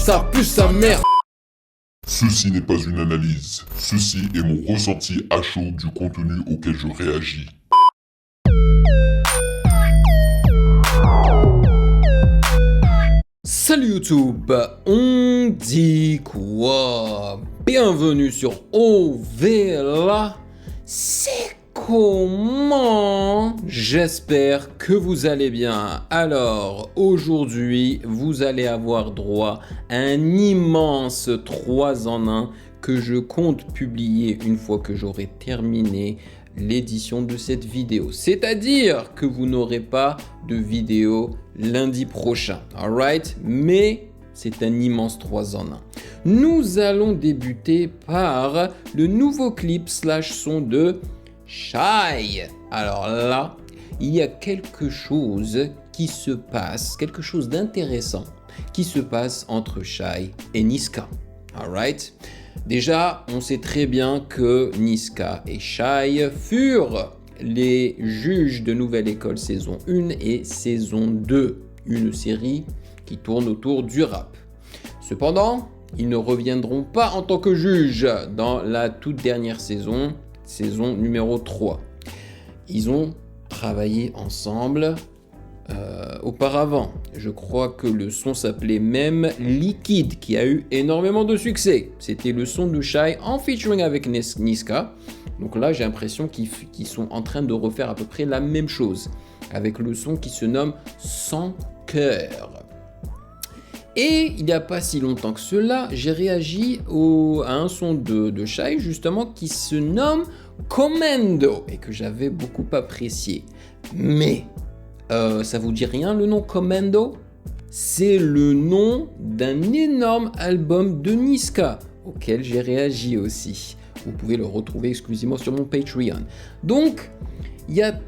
ça pue sa mère. Ceci n'est pas une analyse, ceci est mon ressenti à chaud du contenu auquel je réagis. Salut YouTube, on dit quoi? Bienvenue sur OVLA. C'est comment? J'espère que vous allez bien. Alors, aujourd'hui, vous allez avoir droit à un immense 3 en 1 que je compte publier une fois que j'aurai terminé l'édition de cette vidéo. C'est-à-dire que vous n'aurez pas de vidéo lundi prochain. Alright? Mais c'est un immense 3 en 1. Nous allons débuter par le nouveau clip slash son de Shy. Alors là, il y a quelque chose qui se passe, quelque chose d'intéressant qui se passe entre Shy et Niska. Alright? Déjà, on sait très bien que Niska et Shy furent les juges de Nouvelle École saison 1 et saison 2, une série qui tourne autour du rap. Cependant, ils ne reviendront pas en tant que juges dans la toute dernière saison, saison numéro 3. Ils ont travaillé ensemble auparavant. Je crois que le son s'appelait même Liquide, qui a eu énormément de succès. C'était le son de Shy en featuring avec Niska. Donc là, j'ai l'impression qu'ils sont en train de refaire à peu près la même chose, avec le son qui se nomme Sans Cœur. Et il n'y a pas si longtemps que cela, j'ai réagi à un son de Shy, justement, qui se nomme Commando, et que j'avais beaucoup apprécié. Mais ça vous dit rien le nom Commando? C'est le nom d'un énorme album de Niska auquel j'ai réagi aussi. Vous pouvez le retrouver exclusivement sur mon Patreon. Donc, il y a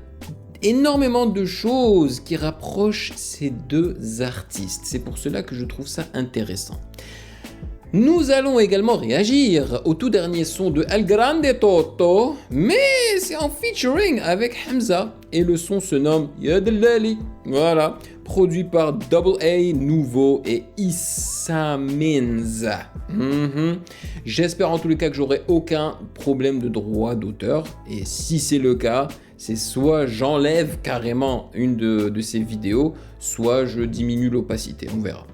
énormément de choses qui rapprochent ces deux artistes. C'est pour cela que je trouve ça intéressant. Nous allons également réagir au tout dernier son de El Grande Toto, mais c'est en featuring avec Hamza et le son se nomme Yadlali. Voilà, produit par Double A, Nouveau et Issa Means. J'espère en tous les cas que j'aurai aucun problème de droit d'auteur, et si c'est le cas, c'est soit j'enlève carrément une de ces vidéos, soit je diminue l'opacité, on verra.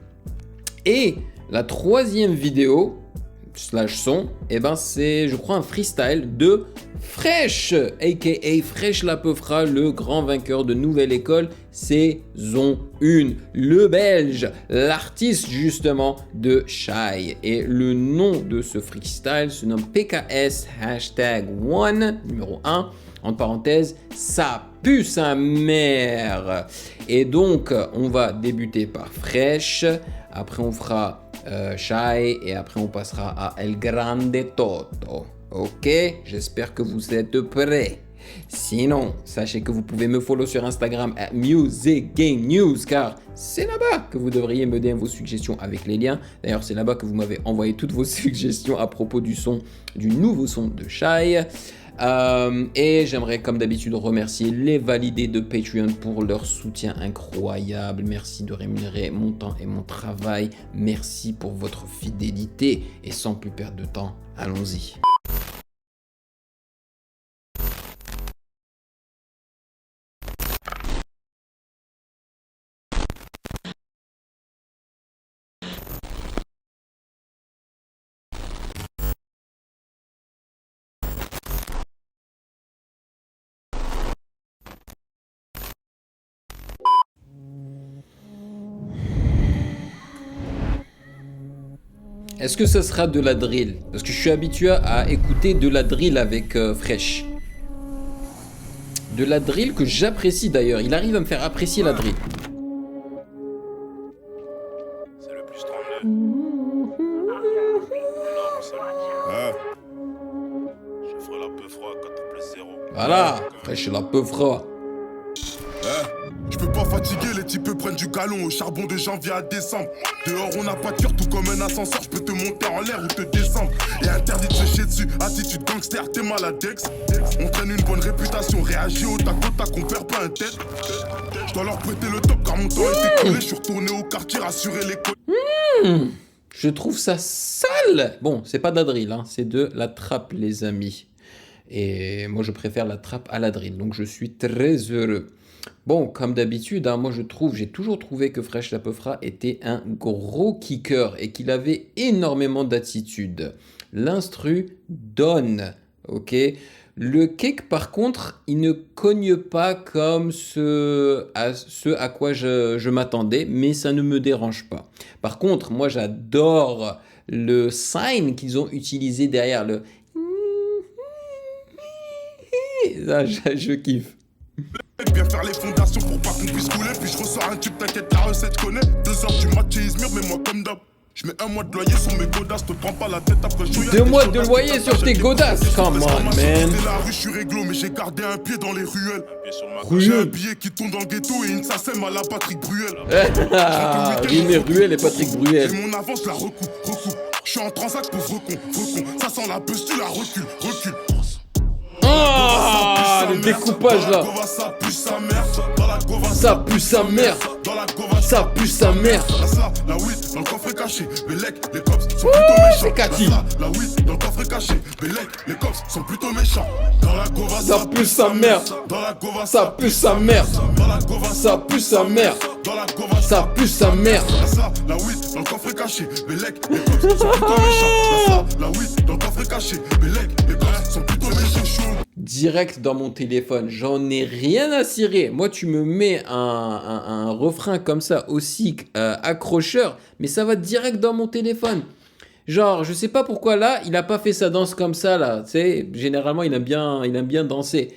Et la troisième vidéo, slash son, eh ben c'est, je crois, un freestyle de Fresh, a.k.a. Fresh Lapeufra, le grand vainqueur de Nouvelle École, saison 1. Le Belge, l'artiste justement de Shy. Et le nom de ce freestyle se nomme PKS #1, numéro 1, entre parenthèses, ça pue sa mère. Et donc, on va débuter par Fresh, après on fera Shy et après on passera à El Grande Toto. Ok, j'espère que vous êtes prêts. Sinon, sachez que vous pouvez me follow sur Instagram à Music Game News, car c'est là-bas que vous devriez me donner vos suggestions avec les liens. D'ailleurs, c'est là-bas que vous m'avez envoyé toutes vos suggestions à propos du nouveau son de Shy. Et j'aimerais comme d'habitude remercier les validés de Patreon pour leur soutien incroyable. Merci de rémunérer mon temps et mon travail. Merci pour votre fidélité. Et sans plus perdre de temps, allons-y. Est-ce que ça sera de la drill? Parce que je suis habitué à écouter de la drill avec Fresh. De la drill que j'apprécie d'ailleurs. Il arrive à me faire apprécier la drill. C'est le plus 32. Je ferai la peu froid 4+0. Voilà, Fresh la peu froid. Je peux pas fatiguer, les types prennent du galon au charbon de janvier à décembre. Dehors on n'a pas de cure, tout comme un ascenseur, je peux te monter en l'air ou te descendre. Et interdit de se chier dessus, attitude gangster, t'es maladex. On traîne une bonne réputation, réagis au tac qu'on perd pas un tête. Je dois leur prêter le top car mon temps était collé, je suis retourné au quartier rassurer les Je trouve ça sale. Bon, c'est pas de la drill, hein, c'est de la trappe, les amis. Et moi, je préfère la trappe à la drill, donc je suis très heureux. Bon, comme d'habitude, hein, moi j'ai toujours trouvé que Fresh La Peufra était un gros kicker et qu'il avait énormément d'attitude. L'instru donne, ok. Le kick, par contre, il ne cogne pas comme ce à quoi je m'attendais, mais ça ne me dérange pas. Par contre, moi, j'adore le sign qu'ils ont utilisé derrière le... Ah, je kiffe. Bien faire les fondations pour pas qu'on puisse couler. Puis je ressors un tube, t'inquiète, la recette, je connais. 2h du mat, chez Izmir, mais moi comme d'hab. Je mets 1 mois de loyer sur mes godasses, te prends pas la tête après je 2 mois de loyer sur tes godasses, come on man. La rue, je suis réglo, mais j'ai gardé un pied dans les ruelles. J'ai un billet qui tombe dans le ghetto et une SACEM à la Patrick Bruel. Rimé Ruel et Patrick Bruel. Et mon avance la recoupe. Je suis en transac pour recon. Ça sent la buzz, tu la recule. Ah, le découpage là. Ça pue sa mère. Dans la gova, Ça pue sa mère. Dans la gova, Ça pue sa mère. La weed dans le coffre est caché. Les lecs, les cops sont plutôt méchants. C'est Cathy. La weed dans le coffre est caché. Les lecs, les cops sont plutôt méchants. Dans la gova, Ça pue sa mère. Dans la gova, Ça pue sa mère. Dans la gova, Ça pue sa mère. Dans la gova, Ça pue sa mère. La weed dans le coffre est caché. Les lecs, les cops sont plutôt méchants. La weed dans le coffre est caché. Les lecs, les cops sont plutôt méchants. Direct dans mon téléphone, j'en ai rien à cirer. Moi, tu me mets un refrain comme ça aussi accrocheur, mais ça va direct dans mon téléphone. Genre, je sais pas pourquoi là, il a pas fait sa danse comme ça là. Tu sais, généralement, il aime bien danser.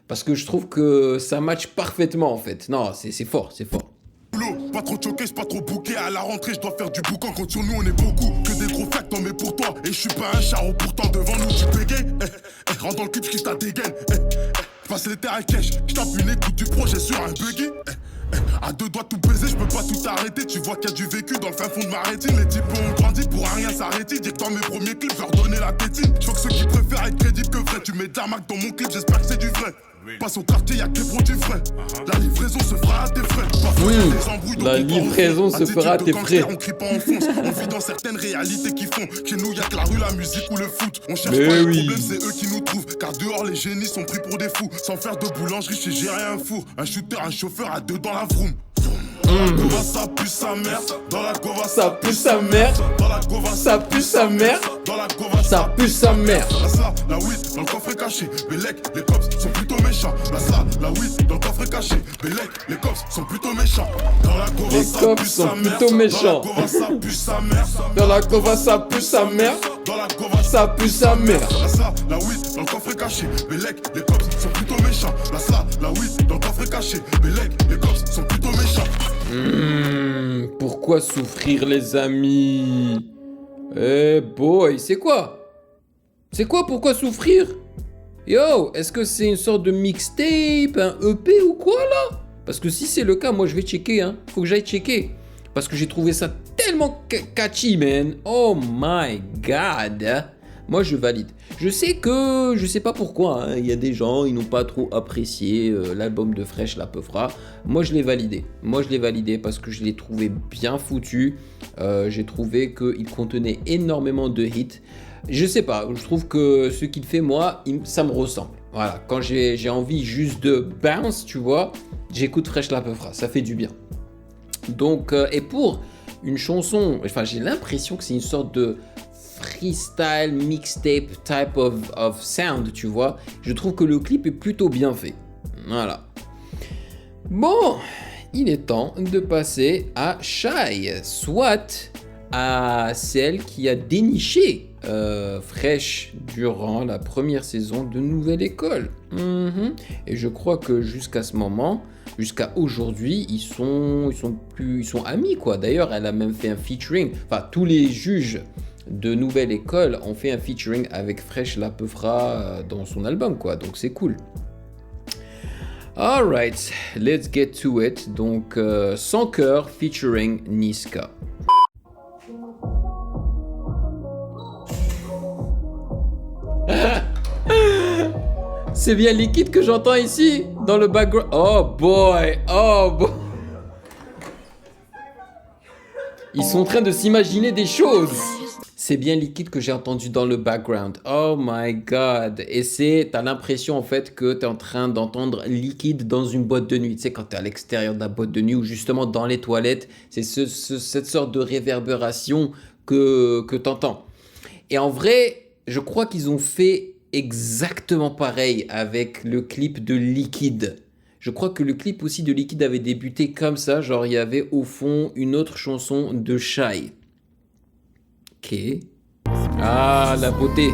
Parce que je trouve que ça match parfaitement en fait. Non, c'est fort. Pas trop choqué, c'est pas trop bouqué. À la rentrée, je dois faire du boucan. Quand sur nous, on est beaucoup. Que des gros facts, non, mais pour toi. Et je suis pas un charreau, pourtant devant nous, tu bégayes. Rentre dans le clip, je ta dégaine. Passe les terres à cash. Je tape une écoute du projet sur un buggy. À 2 doigts tout baiser, je peux pas tout arrêter. Tu vois qu'il y a du vécu dans le fin fond de ma rétine. Les types ont grandi pour rien s'arrêter. Dire que dans mes premiers clips, je leur donnais la tétine. Je vois que ceux qui préfèrent être crédibles que vrai. Tu mets Darmac dans mon clip, j'espère que c'est du vrai. Passe au quartier, y'a que les produits frais. La livraison se fera à tes frais. Parfois, y'a des embrouilles, donc la livraison se fera à tes frais. On crie pas en France. On vit dans certaines réalités qui font. Chez nous, y'a que la rue, la musique ou le foot. On cherche mais pas oui. les problèmes, c'est eux qui nous trouvent. Car dehors, les génies sont pris pour des fous. Sans faire de boulangerie, chez gérer un four. Un shooter, un chauffeur à 2 dans la vroom. Dans la gova, ça pue sa mère. Dans la gova, Ça pue sa mère. Dans la gova, Ça pue sa mère. Dans la gova, Ça pue sa mère. La weed dans le coffre est caché. Les lecs, les cops sont plutôt méchants. La weed dans le coffre est caché. Les lecs, les cops sont plutôt méchants. Dans la gova, Les ça cops pue sont sa mère. plutôt méchants. Dans la gova, ça pue sa mère. Dans la gova, ça pue sa mère. Dans la gova, Ça pue sa mère. La weed dans le coffre est caché. Les lecs, les cops sont plutôt méchants. La weed dans le coffre est caché. Les lecs, les cops sont plutôt méchants. Pourquoi souffrir les amis? Eh boy, c'est quoi? Pourquoi souffrir? Yo, est-ce que c'est une sorte de mixtape, un EP ou quoi là? Parce que si c'est le cas, moi je vais checker, hein. Faut que j'aille checker. Parce que j'ai trouvé ça tellement catchy, man. Oh my god. Moi je valide. Je sais pas pourquoi, hein, il y a des gens, ils n'ont pas trop apprécié l'album de Fresh La Peufra. Moi je l'ai validé parce que je l'ai trouvé bien foutu. J'ai trouvé qu'il contenait énormément de hits. Je sais pas, je trouve que ce qu'il fait moi, ça me ressemble. Voilà, quand j'ai envie juste de bounce, tu vois, j'écoute Fresh La Peufra, ça fait du bien. Donc, et pour une chanson, enfin j'ai l'impression que c'est une sorte de freestyle mixtape type of sound, tu vois. Je trouve que le clip est plutôt bien fait. Voilà. Bon, il est temps de passer à Shy, soit à celle qui a déniché Fresh durant la première saison de Nouvelle École. Et je crois que jusqu'à ce moment, jusqu'à aujourd'hui, ils sont amis quoi. D'ailleurs, elle a même fait un featuring. Enfin, tous les juges de Nouvelle École ont fait un featuring avec Fresh La Peufra dans son album quoi. Donc c'est cool. Alright, let's get to it. Donc Sans Cœur featuring Niska. C'est bien liquide que j'entends ici dans le background. Oh boy. Ils sont en train de s'imaginer des choses. C'est bien Liquid que j'ai entendu dans le background. Oh my god. Et t'as l'impression en fait que t'es en train d'entendre Liquid dans une boîte de nuit. Tu sais, quand t'es à l'extérieur de la boîte de nuit ou justement dans les toilettes, c'est cette sorte de réverbération que t'entends. Et en vrai, je crois qu'ils ont fait exactement pareil avec le clip de Liquid. Je crois que le clip aussi de Liquid avait débuté comme ça, genre il y avait au fond une autre chanson de Shy. Ok. Ah, la beauté.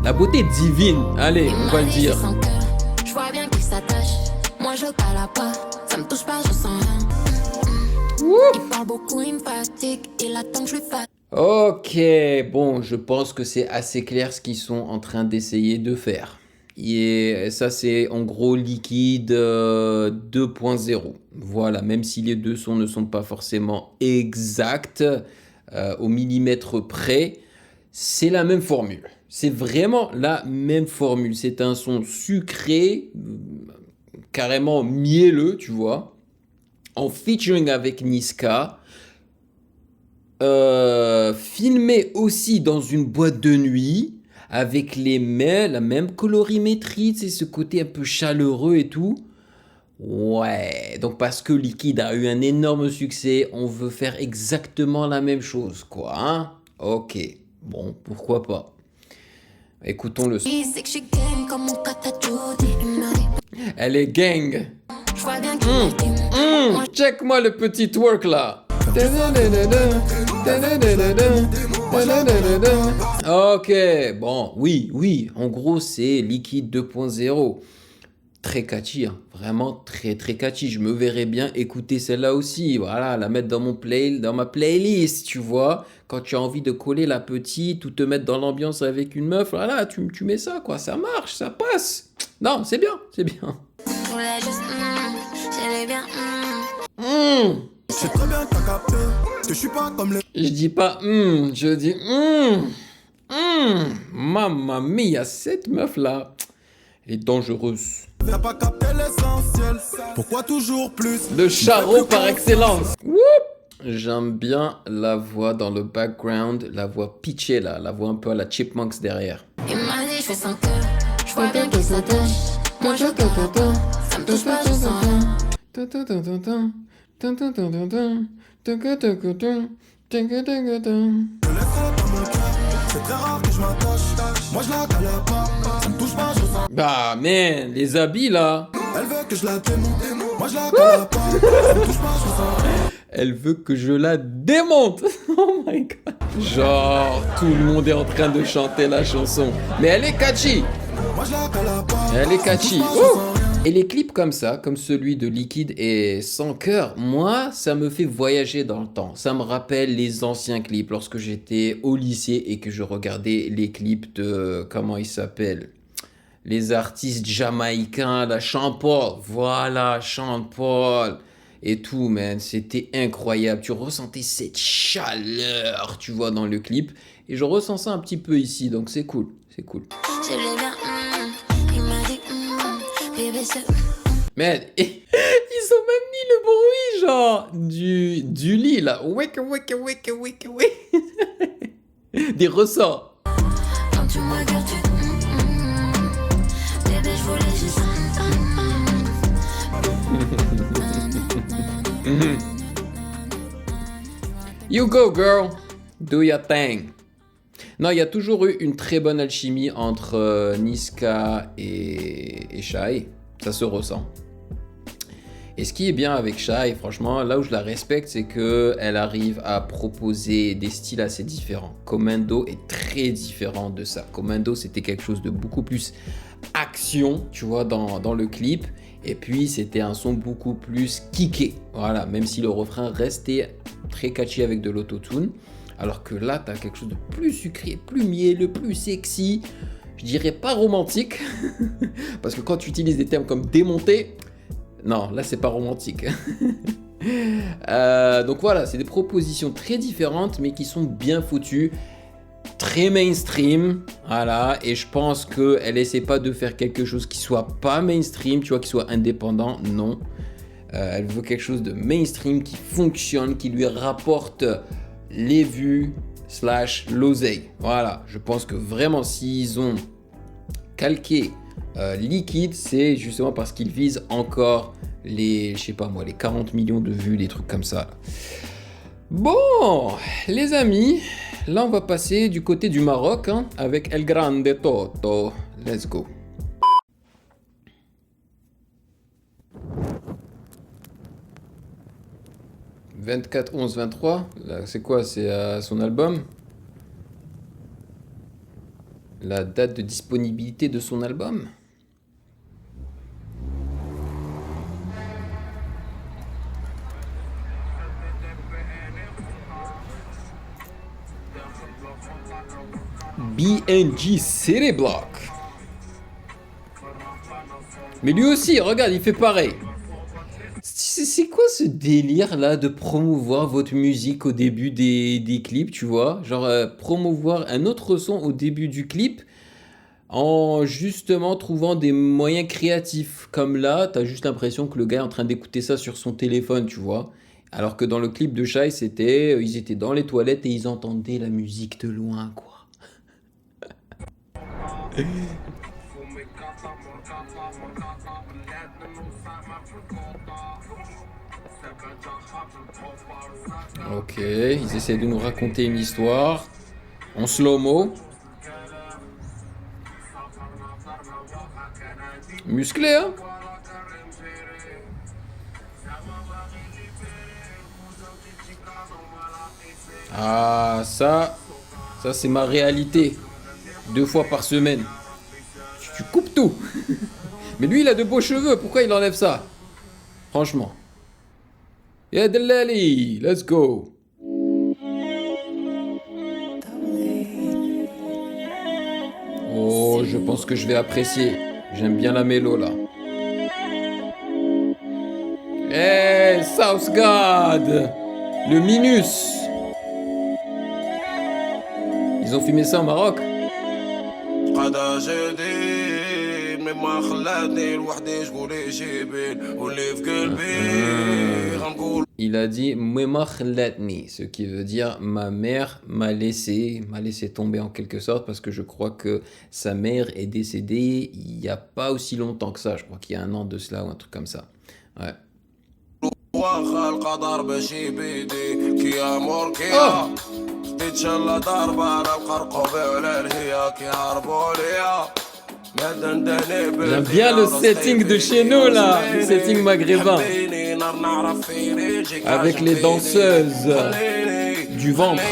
La beauté divine. Allez, on va le dire. Je vois bien qu'il s'attache. Moi je parle pas. Ça me touche pas, je sens rien. Il parle beaucoup, il me fatigue. Il attend que je lui fasse. Ok, bon, je pense que c'est assez clair ce qu'ils sont en train d'essayer de faire. Et ça, c'est en gros Liquid 2.0. Voilà, même si les deux sons ne sont pas forcément exacts, au millimètre près, c'est la même formule. C'est vraiment la même formule. C'est un son sucré, carrément mielleux, tu vois, en featuring avec Niska. Filmé aussi dans une boîte de nuit avec la même colorimétrie, c'est ce côté un peu chaleureux et tout. Ouais, donc parce que Liquid a eu un énorme succès, on veut faire exactement la même chose, quoi, hein? Ok, bon, pourquoi pas. Écoutons le son. Elle est gang. Check-moi le petit twerk là. Ok, bon, oui, en gros c'est Liquid 2.0. Très catchy, hein. Vraiment très catchy. Je me verrais bien écouter celle-là aussi, voilà, la mettre dans ma playlist, tu vois. Quand tu as envie de coller la petite ou te mettre dans l'ambiance avec une meuf, voilà, tu mets ça, quoi, ça marche, ça passe. Non, c'est bien. Je voulais juste, j'allais bien, C'est très bien que t'as capté que je suis pas comme les... Je dis pas je dis Mamma mia, cette meuf là est dangereuse. T'as pas capté l'essentiel. Pourquoi toujours plus? Le charreau par excellence. Woup. J'aime bien la voix dans le background, la voix pitchée là, la voix un peu à la Chipmunks derrière. il m'a dit je fais sans cœur. Je vois bien qu'il s'attache. Moi je coque pas. Ça me touche pas, je sens rien. C'est très rare que je m'attache. Moi je la cale pas. Ça me touche pas, je sens. Bah man, les habits là. Elle veut que je la démonte. Moi je la cale pas. Ça me touche pas, je sens rien. Elle veut que je la démonte. Oh my god. Genre, tout le monde est en train de chanter la chanson. Mais elle est catchy. Moi je la cale pas. Elle est catchy. Oh. Et les clips comme ça, comme celui de Liquid et Sans Cœur, moi, ça me fait voyager dans le temps. Ça me rappelle les anciens clips lorsque j'étais au lycée et que je regardais les clips de... Comment ils s'appellent? Les artistes jamaïcains, la Sean Paul. Voilà, Sean Paul. Et tout, man. C'était incroyable. Tu ressentais cette chaleur, tu vois, dans le clip. Et je ressens ça un petit peu ici, donc c'est cool. C'est cool. Je l'ai bien, il m'a dit, bébé c'est... Man, ils ont même mis le bruit, genre, du lit, là. Wake. Des ressorts. Quand tu me regardes, tu... Bébé, je voulais juste... You go, girl. Do your thing. Non, il y a toujours eu une très bonne alchimie entre Niska et Shy. Ça se ressent. Et ce qui est bien avec Shy, franchement, là où je la respecte, c'est qu'elle arrive à proposer des styles assez différents. Commando est très différent de ça. Commando, c'était quelque chose de beaucoup plus action, tu vois, dans le clip. Et puis, c'était un son beaucoup plus kické. Voilà, même si le refrain restait très catchy avec de l'autotune. Alors que là, tu as quelque chose de plus sucré, plus mielleux, plus sexy. Je dirais pas romantique. Parce que quand tu utilises des termes comme démonter, non, là, c'est pas romantique. Donc voilà, c'est des propositions très différentes, mais qui sont bien foutues. Très mainstream, voilà, et je pense qu'elle essaie pas de faire quelque chose qui soit pas mainstream, tu vois, qui soit indépendant, non. Elle veut quelque chose de mainstream qui fonctionne, qui lui rapporte les vues / l'oseille. Voilà, je pense que vraiment s'ils ont calqué Liquid, c'est justement parce qu'ils visent encore les, je sais pas moi, les 40 millions de vues, des trucs comme ça. Bon, les amis, là on va passer du côté du Maroc hein, avec El Grande Toto. Let's go. « 24-11-23 », c'est quoi? C'est son album? La date de disponibilité de son album? BNG City Block. Mais lui aussi, regarde, il fait pareil. C'est quoi ce délire là de promouvoir votre musique au début des clips, tu vois? Genre promouvoir un autre son au début du clip en justement trouvant des moyens créatifs. Comme là, t'as juste l'impression que le gars est en train d'écouter ça sur son téléphone, tu vois? Alors que dans le clip de Shai, c'était ils étaient dans les toilettes et ils entendaient la musique de loin, quoi. Ok, ils essaient de nous raconter une histoire en slow-mo. Musclé, hein? Ah, ça c'est ma réalité. 2 fois par semaine. Tu coupes tout. Mais lui, il a de beaux cheveux. Pourquoi il enlève ça? Franchement. Yeah, Delali, let's go. Oh, je pense que je vais apprécier. J'aime bien la mélo là. Hey, Southgard, le Minus. Ils ont filmé ça au Maroc. Il a dit Mema khlatni, ce qui veut dire ma mère m'a laissé tomber en quelque sorte, parce que je crois que sa mère est décédée il n'y a pas aussi longtemps que ça, je crois qu'il y a 1 an de cela ou un truc comme ça. Ouais. J'aime bien le setting de chez nous là, le setting maghrébin, avec les danseuses du ventre.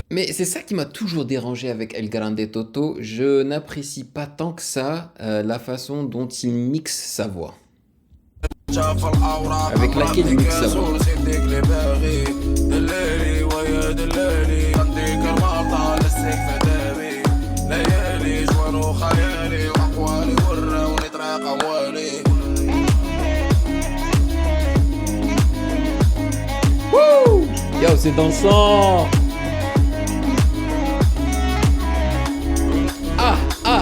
Mais c'est ça qui m'a toujours dérangé avec El Grande Toto. Je n'apprécie pas tant que ça la façon dont il mixe sa voix. Avec laquelle il mixe sa voix. Wouh! Yo, c'est dansant! Ah, ah,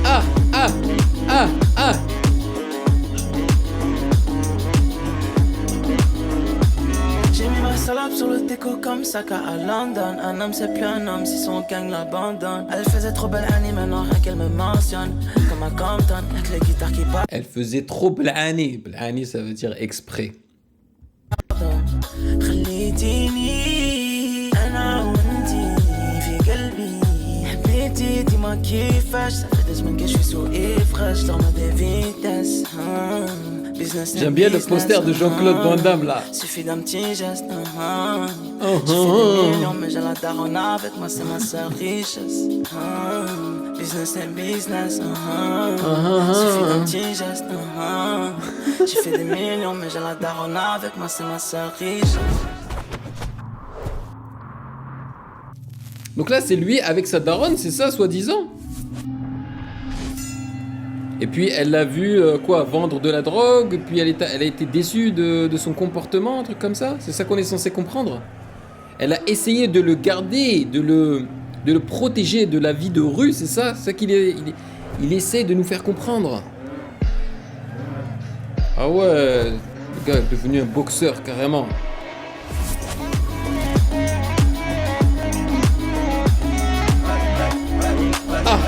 ah, ah, ah, ah! J'ai mis ma salope sur le déco comme Saka à London. Un homme c'est plus un homme si son gang l'abandonne. Elle faisait trop belle année, maintenant rien qu'elle me mentionne. Comme à Compton, avec les guitares qui partent. Elle faisait trop blani. Blani ça veut dire exprès. خليتيني أنا وأنتي في قلبي حبيتي ديما كيفاش ça fait des semaines que je suis sous Ifresh dans ma vitesse. J'aime bien le poster de Jean-Claude Van Damme là. Suffit d'un petit geste. J'ai fait des millions mais j'ai la daronne avec moi, c'est ma seule richesse. Business and business. Suffit d'un petit geste. J'ai fait des millions mais j'ai la daronne avec moi, c'est ma seule richesse. Donc là c'est lui avec sa daronne, c'est ça soi-disant? Et puis elle l'a vu vendre de la drogue, puis elle a été déçue de son comportement, un truc comme ça. C'est ça qu'on est censé comprendre. Elle a essayé de le garder, de le protéger de la vie de rue, c'est ça? C'est ça qu'il est. Il essaie de nous faire comprendre. Ah ouais, le gars est devenu un boxeur carrément. Ah!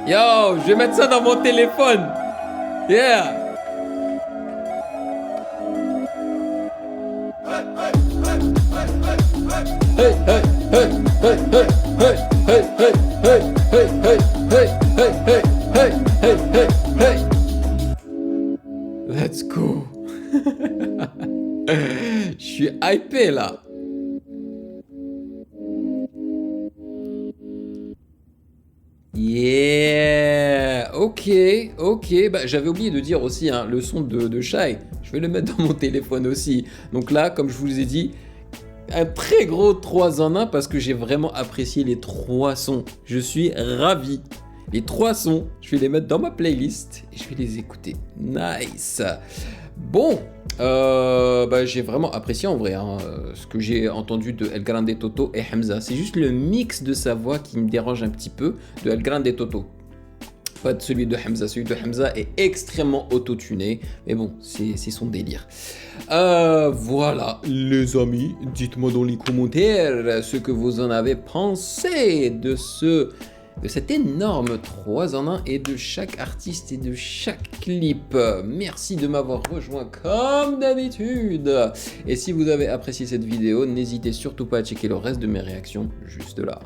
Yo, je vais mettre ça dans mon téléphone. Yeah. Hey, hey, hey, hey, hey, hey, hey, hey, hey, hey, hey, hey, hey, hey, hey, hey, hey. Let's go. Je suis hypé là. Yeah, ok, bah j'avais oublié de dire aussi hein, le son de Shai, je vais le mettre dans mon téléphone aussi. Donc là, comme je vous ai dit, un très gros 3 en 1 parce que j'ai vraiment apprécié les 3 sons. Je suis ravi. Les 3 sons, je vais les mettre dans ma playlist et je vais les écouter. Nice. Bon, bah, j'ai vraiment apprécié en vrai hein, ce que j'ai entendu de El Grande Toto et Hamza. C'est juste le mix de sa voix qui me dérange un petit peu de El Grande Toto. Pas de celui de Hamza. Celui de Hamza est extrêmement auto-tuné. Mais bon, c'est son délire. Voilà, les amis. Dites-moi dans les commentaires ce que vous en avez pensé de cet énorme 3 en 1 et de chaque artiste et de chaque clip. Merci de m'avoir rejoint comme d'habitude. Et si vous avez apprécié cette vidéo, n'hésitez surtout pas à checker le reste de mes réactions juste là.